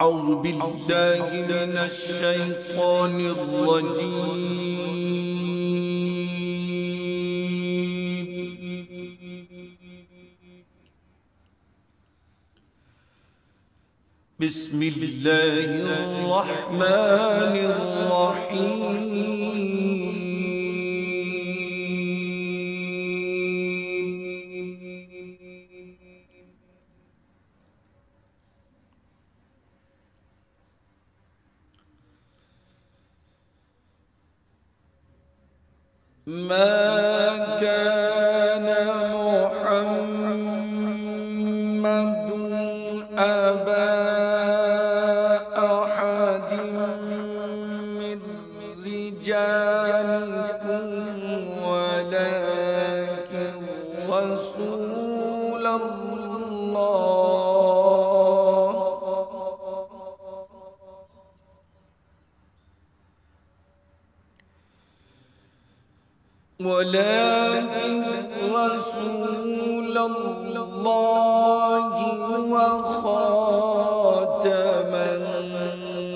أعوذ بالله من الشيطان الرجيم. بسم الله الرحمن الرحيم. ما كان محمد أبا أحد من رجالكم ولكن رسول الله وخاتم النبيين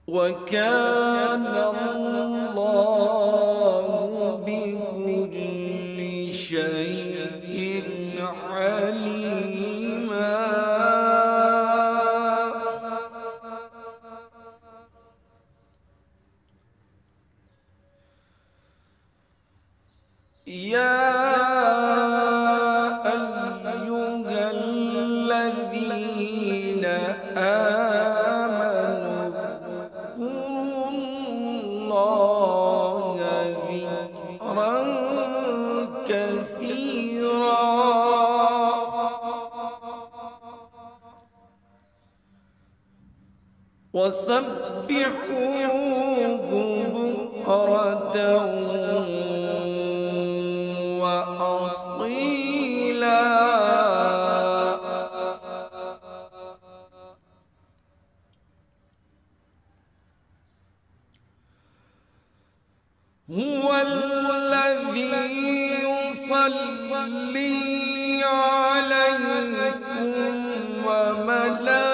وكان الله بكل شيء عليما. يا أيها الذين آمنوا اذكروا الله ذكرا كثيرا وسبحوه بكرة وأصيلا. هو الذي يصلي عليكم وملائكته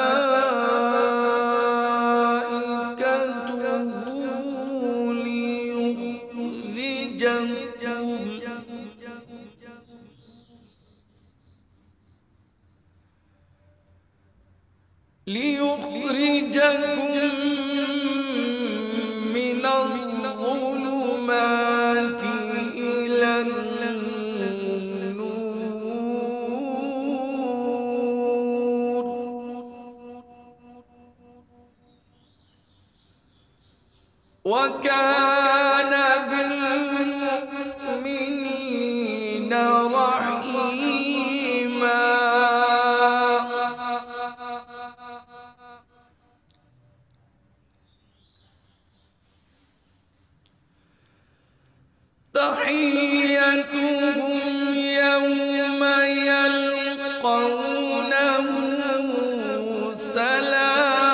ليخرجكم من الظلمات إلى النور وكان بالمؤمنين رحيما. تحيتهم يوم يلقونه سلام.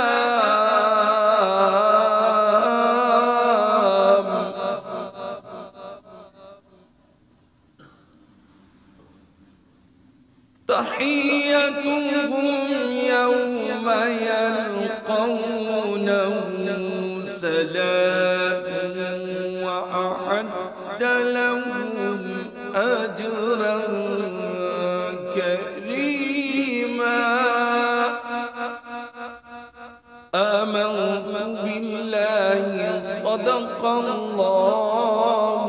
تحيتهم يوم يلقونه سلام وأعد لهم أجرا كريما. آمنت بالله صدق الله